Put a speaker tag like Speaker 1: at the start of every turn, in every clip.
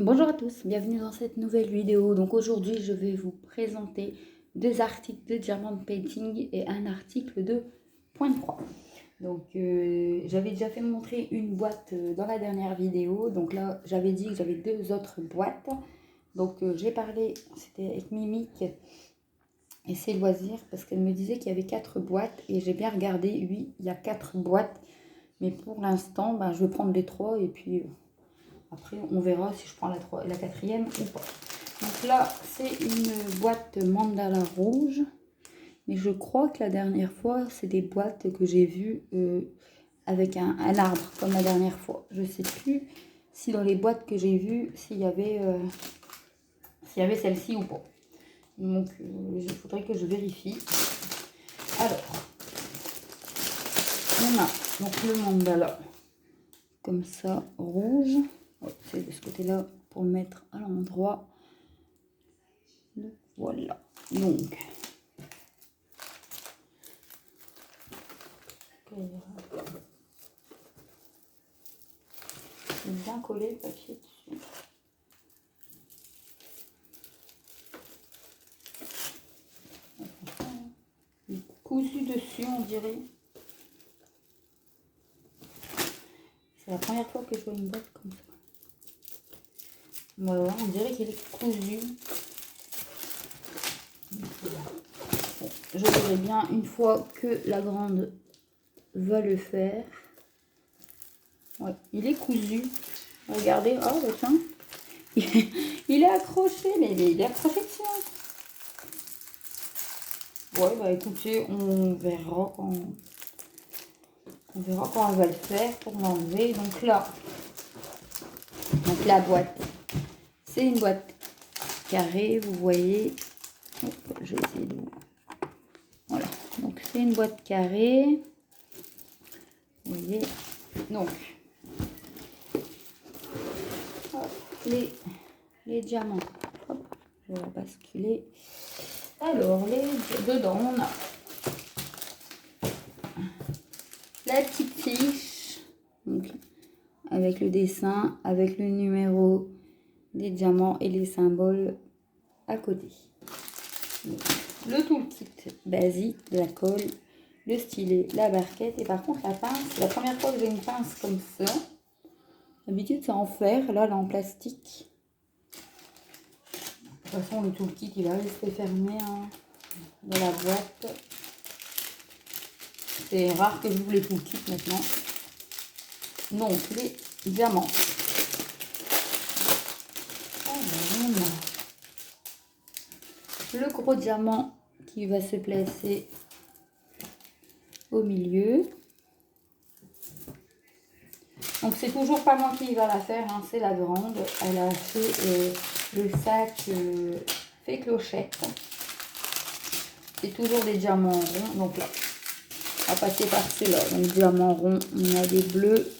Speaker 1: Bonjour à tous, bienvenue dans cette nouvelle vidéo. Donc aujourd'hui je vais vous présenter deux articles de Diamond Painting et un article de Point de Croix. Donc j'avais déjà fait montrer une boîte dans la dernière vidéo. Donc là j'avais dit que j'avais deux autres boîtes. Donc j'ai parlé, c'était avec Mimique et ses loisirs parce qu'elle me disait qu'il y avait 4 boîtes et j'ai bien regardé, oui il y a 4 boîtes. Mais pour l'instant je vais prendre les 3 et puis... après, on verra si je prends la quatrième ou pas. Donc là, c'est une boîte mandala rouge. Mais je crois que la dernière fois, c'est des boîtes que j'ai vues avec un arbre, comme la dernière fois. Je ne sais plus si dans les boîtes que j'ai vues, s'il y avait celle-ci ou pas. Donc, il faudrait que je vérifie. Alors, on a donc le mandala, comme ça, rouge. Ouais, c'est de ce côté-là pour le mettre à l'endroit. Voilà. Donc, c'est bien collé le papier dessus. Il est cousu dessus, on dirait. C'est la première fois que je vois une boîte comme ça. Voilà, on dirait qu'il est cousu. Bon, je verrai bien une fois que la grande va le faire. Ouais, il est cousu. Regardez, oh bah tiens, il est accroché, mais il est accroché dessus. Ouais, bah écoutez, on verra quand elle va le faire pour l'enlever. Donc là, la boîte, c'est une boîte carrée, vous voyez. Hop, je vais essayer de vous... Voilà, donc c'est une boîte carrée. Vous voyez, donc hop, les diamants. Hop, je vais la basculer. Alors, dedans, on a la petite fiche, donc, avec le dessin, avec le numéro des diamants et les symboles à côté. Donc, le toolkit basique, de la colle, le stylet, la barquette. Et par contre, la pince, c'est la première fois que j'ai une pince comme ça. D'habitude, c'est en fer. Là, elle est en plastique. De toute façon, le toolkit, il va rester fermé dans la boîte. C'est rare que j'ouvre les toolkits maintenant. Donc, les diamants. Le gros diamant qui va se placer au milieu. Donc, c'est toujours pas moi qui va la faire, hein, c'est la grande. Elle a fait le sac fait clochette. C'est toujours des diamants ronds. Donc là, on va passer par ceux-là. Donc, diamants ronds, on a des bleus,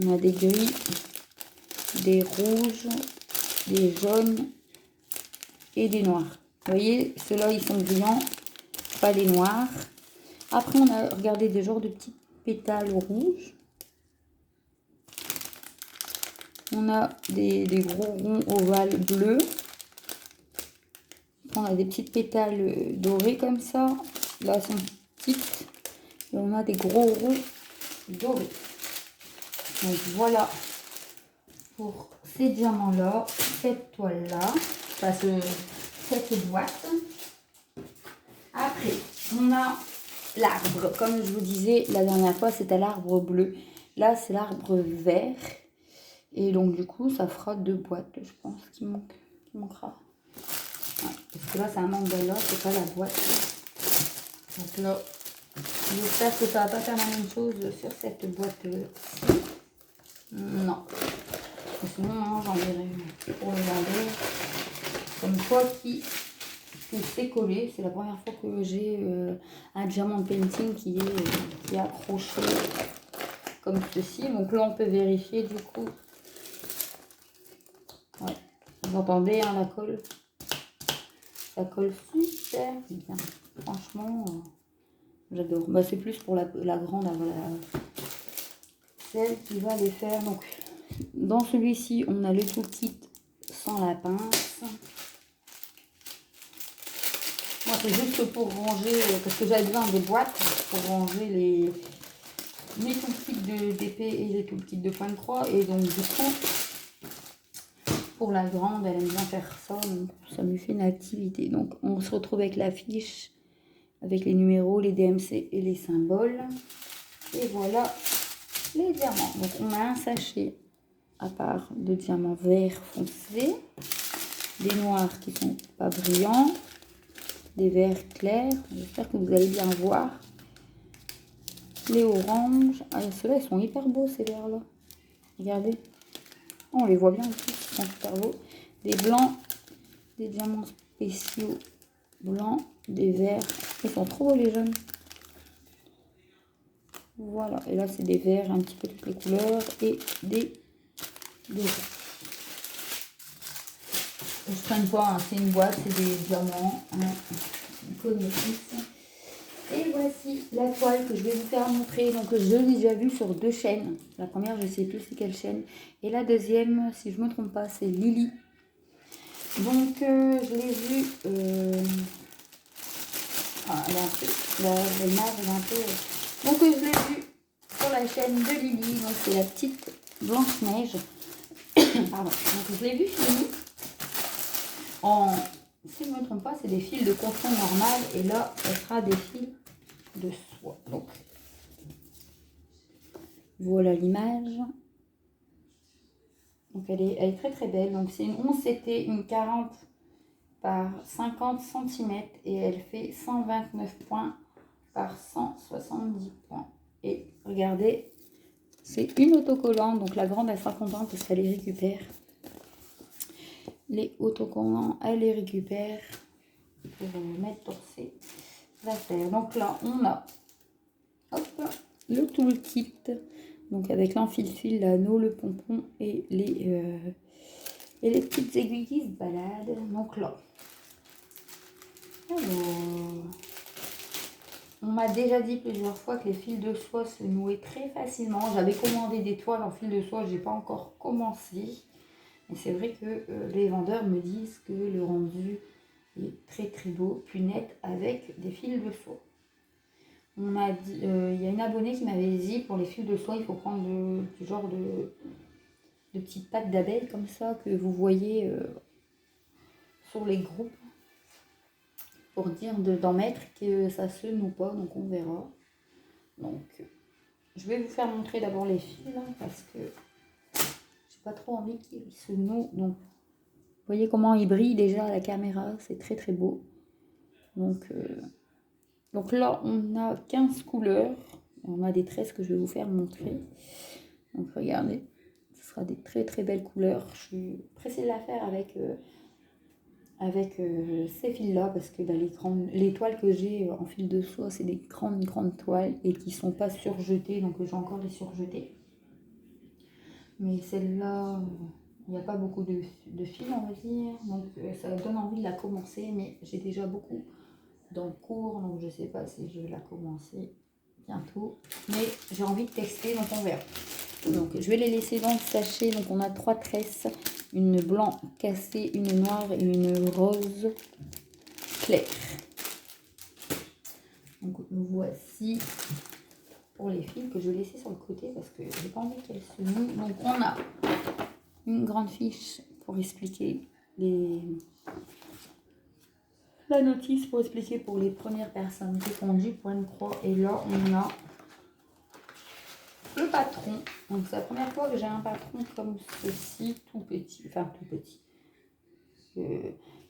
Speaker 1: on a des gris, des rouges, des jaunes et des noirs. Vous voyez, ceux-là, ils sont brillants, pas les noirs. Après, on a regardé des genres de petits pétales rouges. On a des gros ronds ovales bleus. On a des petites pétales dorés comme ça. Là, elles sont petites. Et on a des gros ronds dorés. Donc, voilà pour ces diamants-là, cette toile-là. Enfin, cette boîte. Après, on a l'arbre. Comme je vous disais la dernière fois, c'était l'arbre bleu. Là, c'est l'arbre vert. Et donc, du coup, ça fera 2 boîtes, je pense, qui manquera. Ouais, parce que là, c'est un mandala, c'est pas la boîte. Donc là, j'espère que ça va pas faire la même chose sur cette boîte-ci. Non. Sinon, non, j'en verrai pour regarder. Comme quoi qui s'est collé. C'est la première fois que j'ai un diamant painting qui est accroché comme ceci. Donc là, on peut vérifier du coup. Ouais. Vous entendez hein, la colle. Ça colle super bien. Franchement, j'adore. Bah, c'est plus pour la grande, voilà. Celle qui va les faire. Donc, dans celui-ci, on a le toolkit sans la pince. Moi, c'est juste pour ranger, parce que j'avais besoin des boîtes pour ranger les toolkits d'épée et les toolkits de point de croix. Et donc, du coup, pour la grande, elle aime bien faire ça. Donc, ça lui fait une activité. Donc, on se retrouve avec la fiche, avec les numéros, les DMC et les symboles. Et voilà les diamants. Donc, on a un sachet à part de diamants verts foncés, des noirs qui sont pas brillants, des verts clairs. J'espère que vous allez bien voir. Les oranges. Ah, ceux-là, ils sont hyper beaux, ces verts-là. Regardez. Oh, on les voit bien en plus, ils sont super beaux. Des blancs, des diamants spéciaux blancs, des verts. Ils sont trop beaux, les jaunes. Voilà. Et là, c'est des verts, un petit peu toutes les couleurs. Et des rouges. Je ne traîne pas, hein. C'est une boîte, c'est des diamants. Hein. Vous connaissez. Et voici la toile que je vais vous faire montrer. Donc, je l'ai déjà vue sur 2 chaînes. La première, je ne sais plus c'est quelle chaîne. Et la deuxième, si je ne me trompe pas, c'est Lily. Donc, je l'ai vue... Ah, elle est un peu... L'image est un peu... Donc, je l'ai vue sur la chaîne de Lily. Donc, c'est la petite Blanche-Neige. Pardon. Donc, je l'ai vue finie. Si je ne me trompe pas, c'est des fils de coton normal. Et là, ce sera des fils de soie. Donc, voilà l'image. Donc, elle est très très belle. Donc, c'est une 11 CT, une 40 par 50 cm. Et elle fait 129 points par 170 points. Et regardez, c'est une autocollante. Donc, la grande, elle sera contente parce qu'elle les récupère. Les autocollants, elle les récupère pour mettre sur ses affaires. Donc là, on a le toolkit. Donc avec l'enfile-fil, l'anneau, le pompon et les petites aiguilles qui se baladent. Donc là, alors, on m'a déjà dit plusieurs fois que les fils de soie se nouaient très facilement. J'avais commandé des toiles en fil de soie, j'ai pas encore commencé. Et c'est vrai que les vendeurs me disent que le rendu est très très beau, plus net avec des fils de soie. On m'a dit, il y a une abonnée qui m'avait dit pour les fils de soie, il faut prendre du genre de petites pattes d'abeilles comme ça que vous voyez sur les groupes pour dire d'en mettre que ça se noue pas, donc on verra. Donc je vais vous faire montrer d'abord les fils hein, parce que j'ai pas trop envie qu'ils se nouent. Donc vous voyez comment ils brillent déjà à la caméra, c'est très très beau. Donc là on a 15 couleurs, on a des tresses que je vais vous faire montrer. Donc regardez, ce sera des très très belles couleurs. Je suis pressée de la faire avec ces fils là parce que bah, les toiles que j'ai en fil de soie c'est des grandes toiles et qui sont pas surjetées, donc je vais encore les surjeter. Mais celle-là, il n'y a pas beaucoup de fils on va dire, donc ça donne envie de la commencer, mais j'ai déjà beaucoup dans le cours, donc je sais pas si je vais la commencer bientôt, mais j'ai envie de tester, donc on verra. Donc je vais les laisser dans le sachet. Donc on a 3 tresses, une blanc cassée, une noire et une rose claire. Donc voici pour les fils que je vais laisser sur le côté parce que j'ai pas envie qu'elles se nouent. Donc on a une grande fiche pour expliquer la notice pour expliquer pour les premières personnes qui font du point de croix. Et là on a le patron. Donc c'est la première fois que j'ai un patron comme ceci, tout petit, enfin tout petit.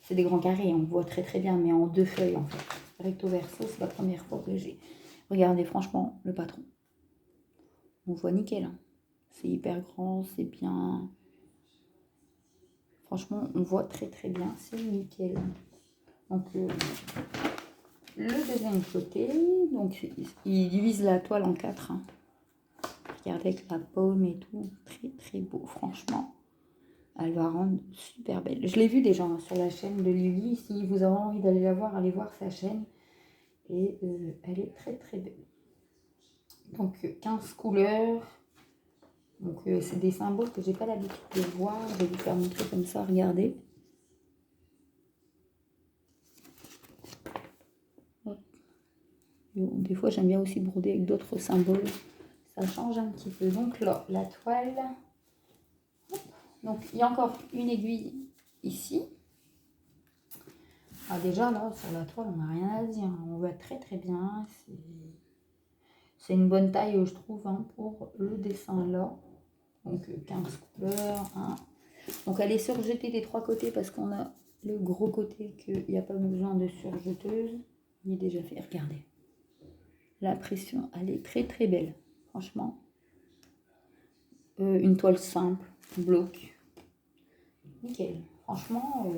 Speaker 1: C'est des grands carrés, on voit très très bien, mais en 2 feuilles en fait. Recto verso, c'est la première fois que j'ai. Regardez franchement le patron. On voit nickel. Hein. C'est hyper grand, c'est bien. Franchement, on voit très très bien, c'est nickel. Donc le deuxième côté, donc il divise la toile en 4. Hein. Regardez avec la paume et tout, très très beau, franchement. Elle va rendre super belle. Je l'ai vue déjà sur la chaîne de Lily. Si vous avez envie d'aller la voir, allez voir sa chaîne. Et elle est très très belle. Donc 15 couleurs. Donc c'est des symboles que j'ai pas l'habitude de voir. Je vais vous faire montrer comme ça, regardez. Des fois j'aime bien aussi broder avec d'autres symboles. Ça change un petit peu. Donc là, la toile. Donc il y a encore une aiguille ici. Ah, déjà là, sur la toile, on n'a rien à dire. On voit très très bien. C'est une bonne taille, je trouve, hein, pour le dessin là. Donc 15 couleurs. Hein. Donc elle est surjetée des 3 côtés parce qu'on a le gros côté qu'il n'y a pas besoin de surjeteuse. Il est déjà fait. Regardez. L'impression, elle est très très belle. Franchement. Une toile simple, bloc. Nickel. Franchement,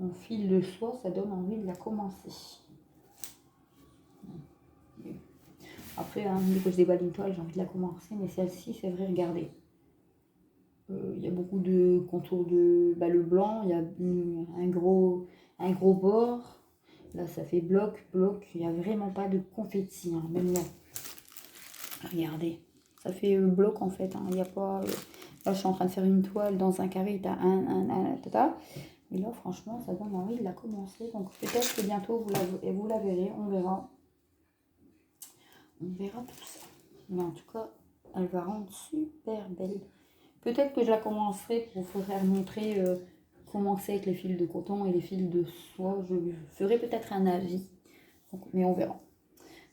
Speaker 1: en fil de soie, ça donne envie de la commencer. Après, hein, dès que je déballe une toile, j'ai envie de la commencer. Mais celle-ci, c'est vrai, regardez. Il y a beaucoup de contours de le blanc. Il y a un gros bord. Là, ça fait bloc. Il n'y a vraiment pas de confetti. Hein, même là. Regardez. Ça fait bloc en fait. Hein. Il n'y a pas... là, je suis en train de faire une toile dans un carré. T'as tata. Mais là, franchement, ça donne envie de la commencer. Donc, peut-être que bientôt, vous la verrez. On verra. On verra tout ça. Mais en tout cas, elle va rendre super belle. Peut-être que je la commencerai pour vous faire montrer comment c'est avec les fils de coton et les fils de soie. Je ferai peut-être un avis. Donc, mais on verra.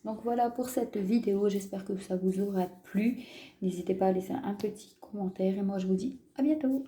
Speaker 1: Donc voilà pour cette vidéo. J'espère que ça vous aura plu. N'hésitez pas à laisser un petit commentaire. Et moi, je vous dis à bientôt.